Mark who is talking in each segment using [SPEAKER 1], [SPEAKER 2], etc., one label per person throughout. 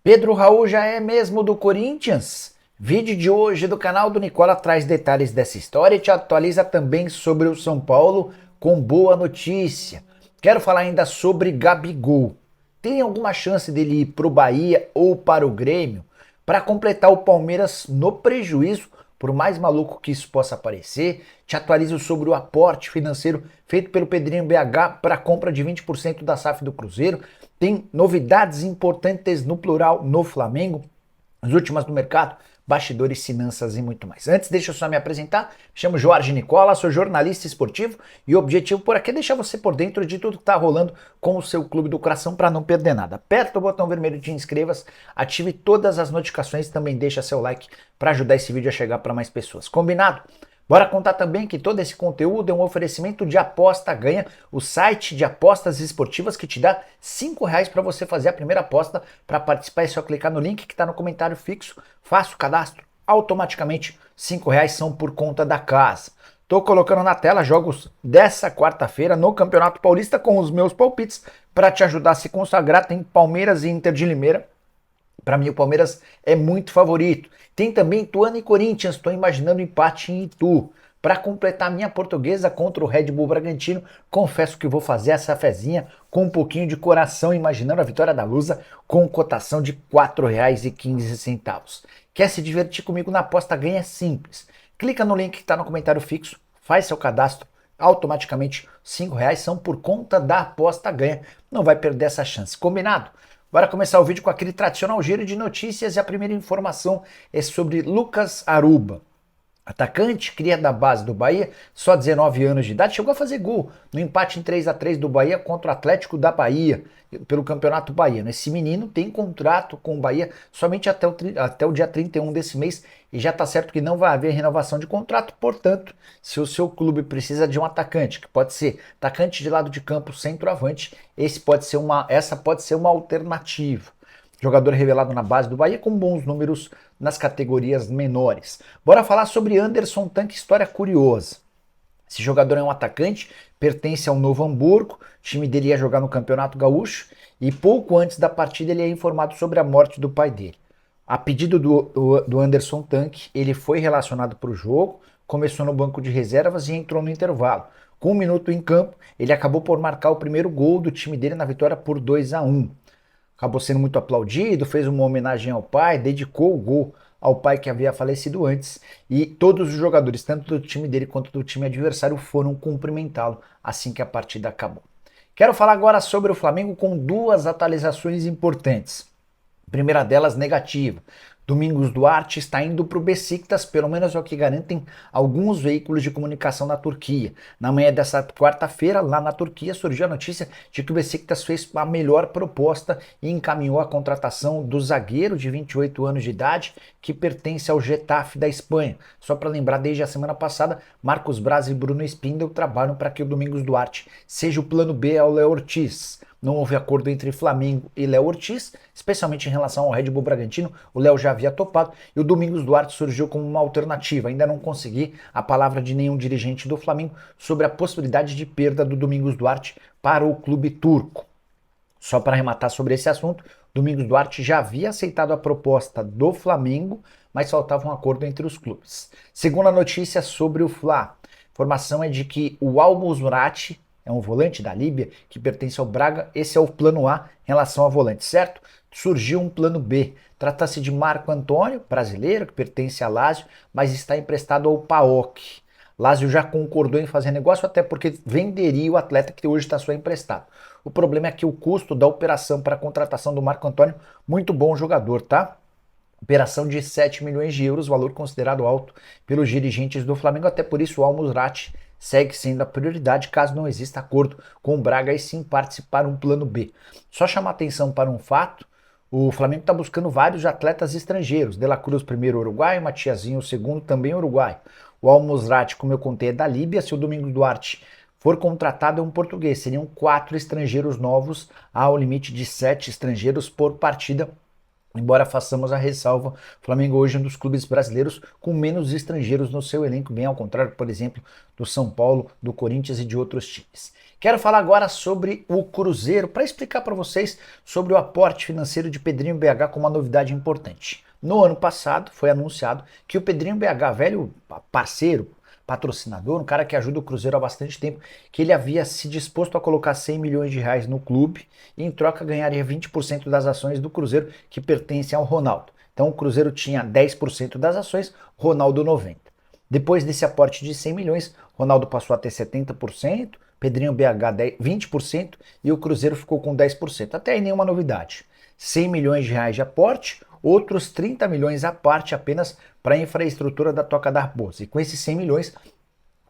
[SPEAKER 1] Pedro Raul já é mesmo do Corinthians? Vídeo de hoje do canal do Nicola traz detalhes dessa história e te atualiza também sobre o São Paulo com boa notícia. Quero falar ainda sobre Gabigol. Tem alguma chance dele ir para o Bahia ou para o Grêmio? Para completar o Palmeiras no prejuízo, por mais maluco que isso possa parecer, te atualizo sobre o aporte financeiro feito pelo Pedrinho BH para a compra de 20% da SAF do Cruzeiro. Tem novidades importantes no plural no Flamengo, as últimas do mercado, bastidores, finanças e muito mais. Antes, deixa eu só me apresentar. Me chamo Jorge Nicola, sou jornalista esportivo e o objetivo por aqui é deixar você por dentro de tudo que está rolando com o seu clube do coração para não perder nada. Aperta o botão vermelho de inscreva-se, ative todas as notificações e também deixa seu like para ajudar esse vídeo a chegar para mais pessoas. Combinado? Bora contar também que todo esse conteúdo é um oferecimento de Aposta Ganha, o site de apostas esportivas que te dá R$ 5 para você fazer a primeira aposta. Para participar é só clicar no link que está no comentário fixo, faça o cadastro, automaticamente R$ 5 são por conta da casa. Estou colocando na tela jogos dessa quarta-feira no Campeonato Paulista com os meus palpites para te ajudar a se consagrar. Tem Palmeiras e Inter de Limeira. Para mim o Palmeiras é muito favorito. Tem também Ituano e Corinthians, estou imaginando empate em Itu. Para completar minha portuguesa contra o Red Bull Bragantino, confesso que vou fazer essa fezinha com um pouquinho de coração, imaginando a vitória da Lusa com cotação de R$ 4,15. Quer se divertir comigo na aposta ganha simples? Clica no link que está no comentário fixo, faz seu cadastro, automaticamente R$ 5 são por conta da aposta ganha. Não vai perder essa chance, combinado? Bora começar o vídeo com aquele tradicional giro de notícias e a primeira informação é sobre Lucas Aruba. Atacante, cria da base do Bahia, só 19 anos de idade, chegou a fazer gol no empate em 3-3 do Bahia contra o Atlético da Bahia, pelo Campeonato Baiano. Esse menino tem contrato com o Bahia somente até o dia 31 desse mês e já está certo que não vai haver renovação de contrato. Portanto, se o seu clube precisa de um atacante, que pode ser atacante de lado de campo, centroavante, essa pode ser uma alternativa. Jogador revelado na base do Bahia com bons números nas categorias menores. Bora falar sobre Anderson Tanque, história curiosa. Esse jogador é um atacante, pertence ao Novo Hamburgo, o time dele ia jogar no Campeonato Gaúcho e pouco antes da partida ele é informado sobre a morte do pai dele. A pedido do Anderson Tanque, ele foi relacionado para o jogo, começou no banco de reservas e entrou no intervalo. Com 1 minuto em campo, ele acabou por marcar o primeiro gol do time dele na vitória por 2-1. Acabou sendo muito aplaudido, fez uma homenagem ao pai, dedicou o gol ao pai que havia falecido antes e todos os jogadores, tanto do time dele quanto do time adversário, foram cumprimentá-lo assim que a partida acabou. Quero falar agora sobre o Flamengo com duas atualizações importantes. A primeira delas negativa. Domingos Duarte está indo para o Besiktas, pelo menos é o que garantem alguns veículos de comunicação na Turquia. Na manhã dessa quarta-feira, lá na Turquia, surgiu a notícia de que o Besiktas fez a melhor proposta e encaminhou a contratação do zagueiro de 28 anos de idade, que pertence ao Getafe da Espanha. Só para lembrar, desde a semana passada, Marcos Braz e Bruno Spindel trabalham para que o Domingos Duarte seja o plano B ao Léo Ortiz. Não houve acordo entre Flamengo e Léo Ortiz, especialmente em relação ao Red Bull Bragantino. O Léo já havia topado e o Domingos Duarte surgiu como uma alternativa. Ainda não consegui a palavra de nenhum dirigente do Flamengo sobre a possibilidade de perda do Domingos Duarte para o clube turco. Só para arrematar sobre esse assunto, Domingos Duarte já havia aceitado a proposta do Flamengo, mas faltava um acordo entre os clubes. Segunda notícia sobre o Fla. A informação é de que o Al Musrati é um volante da Líbia que pertence ao Braga. Esse é o plano A em relação ao volante, certo? Surgiu um plano B. Trata-se de Marco Antônio, brasileiro, que pertence a Lazio, mas está emprestado ao PAOK. Lazio já concordou em fazer negócio, até porque venderia o atleta que hoje está só emprestado. O problema é que o custo da operação para a contratação do Marco Antônio, muito bom jogador, tá? Operação de 7 milhões de euros, valor considerado alto pelos dirigentes do Flamengo, até por isso o Al Musrati segue sendo a prioridade caso não exista acordo com o Braga e sim participar um plano B. Só chamar atenção para um fato, o Flamengo está buscando vários atletas estrangeiros, De La Cruz primeiro uruguaio, Matiazinho o segundo também uruguaio. O Al Musrati, como eu contei, é da Líbia, se o Domingos Duarte for contratado é um português, seriam 4 estrangeiros novos ao limite de 7 estrangeiros por partida Embora façamos a ressalva, o Flamengo hoje é um dos clubes brasileiros com menos estrangeiros no seu elenco, bem ao contrário, por exemplo, do São Paulo, do Corinthians e de outros times. Quero falar agora sobre o Cruzeiro, para explicar para vocês sobre o aporte financeiro de Pedrinho BH com uma novidade importante. No ano passado foi anunciado que o Pedrinho BH, velho parceiro, patrocinador, um cara que ajuda o Cruzeiro há bastante tempo, que ele havia se disposto a colocar 100 milhões de reais no clube e em troca ganharia 20% das ações do Cruzeiro que pertencem ao Ronaldo. Então o Cruzeiro tinha 10% das ações, Ronaldo 90%. Depois desse aporte de 100 milhões, Ronaldo passou a ter 70%, Pedrinho BH 20% e o Cruzeiro ficou com 10%. Até aí nenhuma novidade. 100 milhões de reais de aporte, outros 30 milhões à parte apenas para a infraestrutura da Toca da Raposa. E com esses 100 milhões,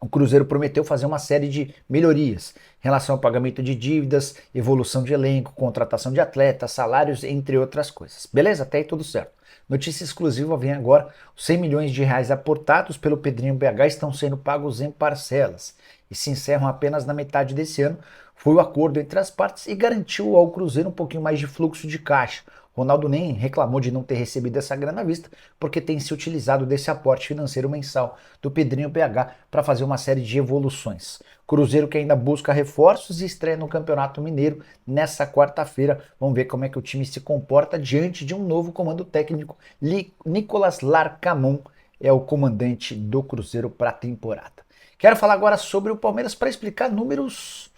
[SPEAKER 1] o Cruzeiro prometeu fazer uma série de melhorias em relação ao pagamento de dívidas, evolução de elenco, contratação de atletas, salários, entre outras coisas. Beleza? Até aí tudo certo. Notícia exclusiva vem agora: os 100 milhões de reais aportados pelo Pedrinho BH estão sendo pagos em parcelas e se encerram apenas na metade desse ano. Foi o acordo entre as partes e garantiu ao Cruzeiro um pouquinho mais de fluxo de caixa. Ronaldo nem reclamou de não ter recebido essa grana à vista, porque tem se utilizado desse aporte financeiro mensal do Pedrinho BH para fazer uma série de evoluções. Cruzeiro que ainda busca reforços e estreia no Campeonato Mineiro nessa quarta-feira. Vamos ver como é que o time se comporta diante de um novo comando técnico. Nicolas Larcamon é o comandante do Cruzeiro para a temporada. Quero falar agora sobre o Palmeiras para explicar números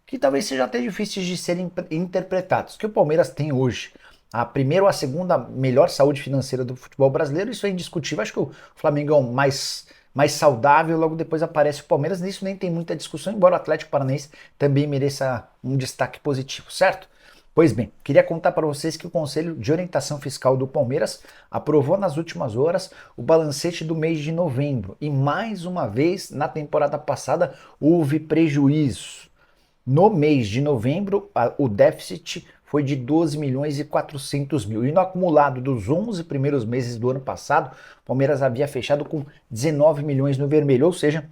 [SPEAKER 1] que talvez sejam até difíceis de serem interpretados, que o Palmeiras tem hoje a primeira ou a segunda melhor saúde financeira do futebol brasileiro. Isso é indiscutível. Acho que o Flamengo é o mais saudável, logo depois aparece o Palmeiras. Nisso nem tem muita discussão, embora o Atlético Paranaense também mereça um destaque positivo, certo? Pois bem, queria contar para vocês que o Conselho de Orientação Fiscal do Palmeiras aprovou nas últimas horas o balancete do mês de novembro. E mais uma vez, na temporada passada, houve prejuízo. No mês de novembro, o déficit foi de 12 milhões e 400 mil. E no acumulado dos 11 primeiros meses do ano passado, o Palmeiras havia fechado com 19 milhões no vermelho, ou seja,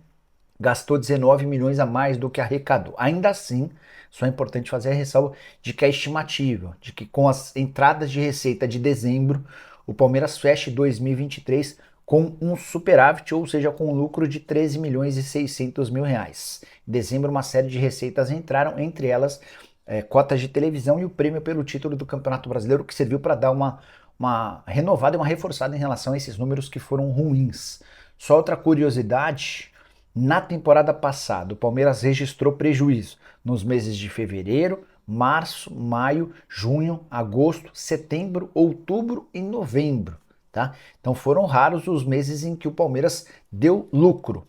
[SPEAKER 1] gastou 19 milhões a mais do que arrecadou. Ainda assim, só é importante fazer a ressalva de que a estimativa, de que com as entradas de receita de dezembro, o Palmeiras feche 2023 com um superávit, ou seja, com um lucro de 13 milhões e 600 mil reais. Em dezembro, uma série de receitas entraram, entre elas cotas de televisão e o prêmio pelo título do Campeonato Brasileiro, que serviu para dar uma renovada e uma reforçada em relação a esses números que foram ruins. Só outra curiosidade: na temporada passada, o Palmeiras registrou prejuízo nos meses de fevereiro, março, maio, junho, agosto, setembro, outubro e novembro. Tá? Então foram raros os meses em que o Palmeiras deu lucro.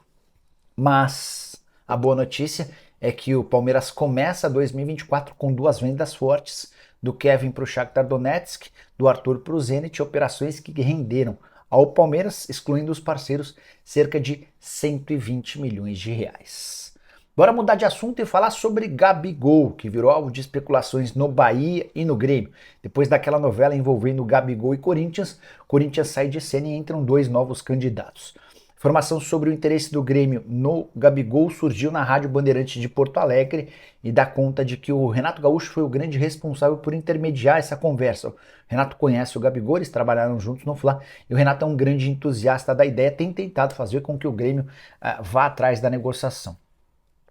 [SPEAKER 1] Mas a boa notícia é que o Palmeiras começa 2024 com duas vendas fortes, do Kevin para o Shakhtar Donetsk, do Arthur para o Zenit, operações que renderam ao Palmeiras, excluindo os parceiros, cerca de 120 milhões de reais. Bora mudar de assunto e falar sobre Gabigol, que virou alvo de especulações no Bahia e no Grêmio. Depois daquela novela envolvendo Gabigol e Corinthians sai de cena e entram dois novos candidatos. Informação sobre o interesse do Grêmio no Gabigol surgiu na Rádio Bandeirantes de Porto Alegre e dá conta de que o Renato Gaúcho foi o grande responsável por intermediar essa conversa. O Renato conhece o Gabigol, eles trabalharam juntos no Fla, e o Renato é um grande entusiasta da ideia, tem tentado fazer com que o Grêmio vá atrás da negociação.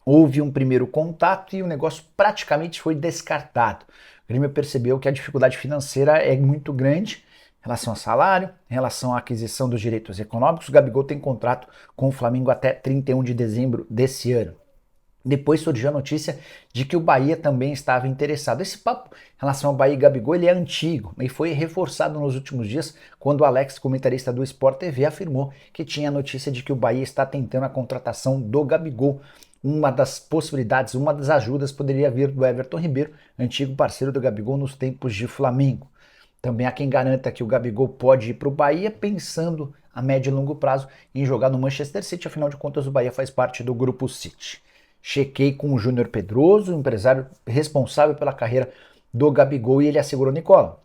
[SPEAKER 1] Houve um primeiro contato e o negócio praticamente foi descartado. O Grêmio percebeu que a dificuldade financeira é muito grande em relação ao salário, em relação à aquisição dos direitos econômicos. O Gabigol tem contrato com o Flamengo até 31 de dezembro desse ano. Depois surgiu a notícia de que o Bahia também estava interessado. Esse papo em relação ao Bahia e Gabigol ele é antigo e foi reforçado nos últimos dias quando o Alex, comentarista do Sport TV, afirmou que tinha a notícia de que o Bahia está tentando a contratação do Gabigol. Uma das possibilidades, uma das ajudas poderia vir do Everton Ribeiro, antigo parceiro do Gabigol nos tempos de Flamengo. Também há quem garanta que o Gabigol pode ir para o Bahia pensando a médio e longo prazo em jogar no Manchester City, afinal de contas o Bahia faz parte do Grupo City. Chequei com o Júnior Pedroso, empresário responsável pela carreira do Gabigol, e ele assegurou: Nicola,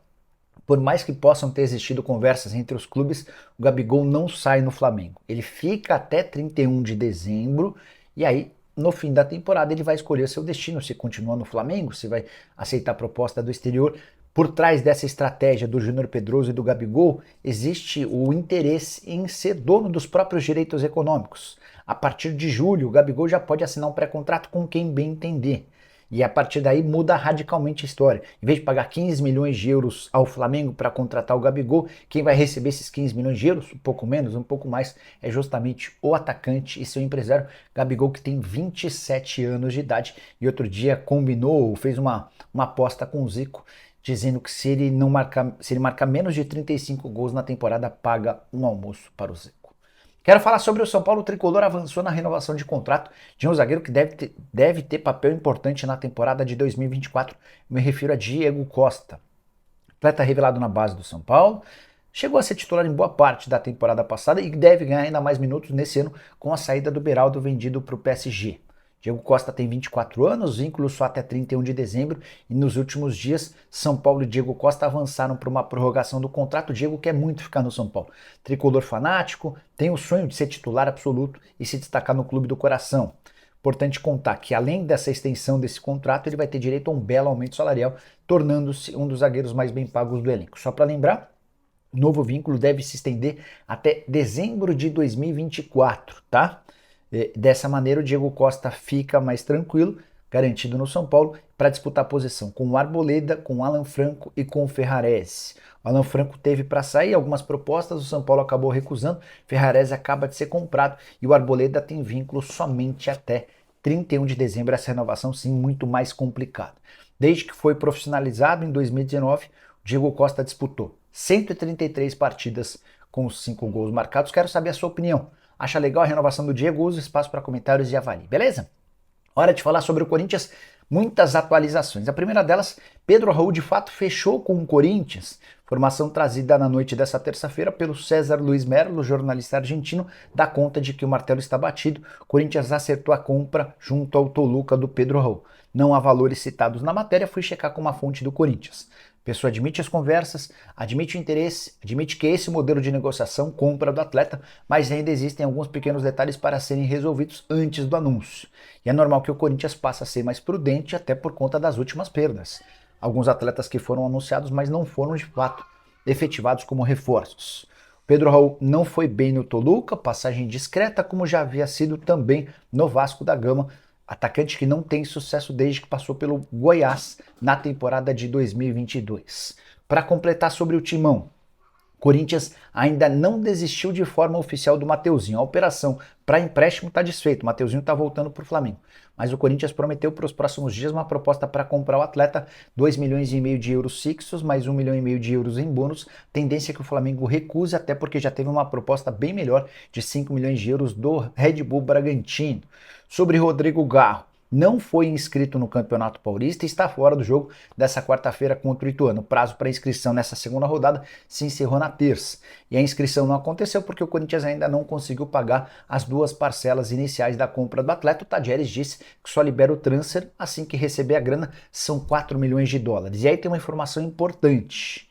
[SPEAKER 1] por mais que possam ter existido conversas entre os clubes, o Gabigol não sai no Flamengo. Ele fica até 31 de dezembro e aí no fim da temporada ele vai escolher seu destino, se continua no Flamengo, se vai aceitar a proposta do exterior. Por trás dessa estratégia do Júnior Pedroso e do Gabigol, existe o interesse em ser dono dos próprios direitos econômicos. A partir de julho, o Gabigol já pode assinar um pré-contrato com quem bem entender. E a partir daí muda radicalmente a história. Em vez de pagar 15 milhões de euros ao Flamengo para contratar o Gabigol, quem vai receber esses 15 milhões de euros, um pouco menos, um pouco mais, é justamente o atacante e seu empresário, Gabigol, que tem 27 anos de idade. E outro dia combinou, fez uma aposta com o Zico, dizendo que se ele marcar menos de 35 gols na temporada, paga um almoço para o Zico. Quero falar sobre o São Paulo. O tricolor avançou na renovação de contrato de um zagueiro que deve ter papel importante na temporada de 2024. Me refiro a Diego Costa. Atleta revelado na base do São Paulo, chegou a ser titular em boa parte da temporada passada e deve ganhar ainda mais minutos nesse ano com a saída do Beraldo vendido para o PSG. Diego Costa tem 24 anos, vínculo só até 31 de dezembro, e nos últimos dias, São Paulo e Diego Costa avançaram para uma prorrogação do contrato. Diego quer muito ficar no São Paulo. Tricolor fanático, tem o sonho de ser titular absoluto e se destacar no clube do coração. Importante contar que, além dessa extensão desse contrato, ele vai ter direito a um belo aumento salarial, tornando-se um dos zagueiros mais bem pagos do elenco. Só para lembrar, o novo vínculo deve se estender até dezembro de 2024, tá? Dessa maneira, o Diego Costa fica mais tranquilo, garantido no São Paulo, para disputar a posição com o Arboleda, com o Alan Franco e com o Ferrarese. O Alan Franco teve para sair algumas propostas, o São Paulo acabou recusando, Ferrarese acaba de ser comprado e o Arboleda tem vínculo somente até 31 de dezembro, essa renovação sim muito mais complicada. Desde que foi profissionalizado em 2019, o Diego Costa disputou 133 partidas com os 5 gols marcados. Quero saber a sua opinião. Acha legal a renovação do Diego? Usa o espaço para comentários e avalie, beleza? Hora de falar sobre o Corinthians, muitas atualizações. A primeira delas, Pedro Raul de fato fechou com o Corinthians. Informação trazida na noite dessa terça-feira pelo César Luiz Merlo, jornalista argentino, dá conta de que o martelo está batido. O Corinthians acertou a compra junto ao Toluca do Pedro Raul. Não há valores citados na matéria, fui checar com uma fonte do Corinthians. A pessoa admite as conversas, admite o interesse, admite que esse modelo de negociação compra do atleta, mas ainda existem alguns pequenos detalhes para serem resolvidos antes do anúncio. E é normal que o Corinthians passe a ser mais prudente até por conta das últimas perdas. Alguns atletas que foram anunciados, mas não foram de fato efetivados como reforços. Pedro Raul não foi bem no Toluca, passagem discreta, como já havia sido também no Vasco da Gama, atacante que não tem sucesso desde que passou pelo Goiás na temporada de 2022. Para completar sobre o timão, Corinthians ainda não desistiu de forma oficial do Mateuzinho. A operação para empréstimo está desfeita, o Mateuzinho está voltando para o Flamengo. Mas o Corinthians prometeu para os próximos dias uma proposta para comprar o atleta, 2,5 milhões de euros fixos, mais 1,5 milhão de euros em bônus. Tendência que o Flamengo recuse, até porque já teve uma proposta bem melhor de 5 milhões de euros do Red Bull Bragantino. Sobre Rodrigo Garro, não foi inscrito no Campeonato Paulista e está fora do jogo dessa quarta-feira contra o Ituano. O prazo para inscrição nessa segunda rodada se encerrou na terça. E a inscrição não aconteceu porque o Corinthians ainda não conseguiu pagar as 2 parcelas iniciais da compra do atleta. O Tadieres disse que só libera o transfer assim que receber a grana, são 4 milhões de dólares. E aí tem uma informação importante.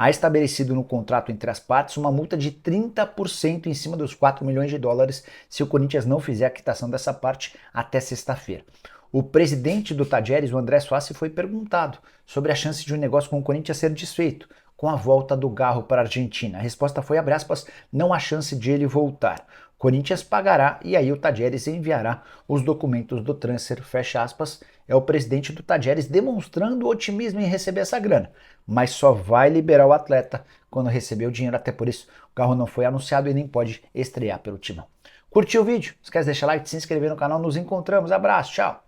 [SPEAKER 1] Há estabelecido no contrato entre as partes uma multa de 30% em cima dos 4 milhões de dólares se o Corinthians não fizer a quitação dessa parte até sexta-feira. O presidente do Tadieres, o André Suassi, foi perguntado sobre a chance de um negócio com o Corinthians ser desfeito com a volta do Garro para a Argentina. A resposta foi, abre aspas, não há chance de ele voltar. O Corinthians pagará e aí o Tadieres enviará os documentos do transfer, fecha aspas. É o presidente do Tadieres demonstrando otimismo em receber essa grana, mas só vai liberar o atleta quando receber o dinheiro, até por isso o Garro não foi anunciado e nem pode estrear pelo timão. Curtiu o vídeo? Esquece de deixar like, se inscrever no canal, nos encontramos, abraço, tchau!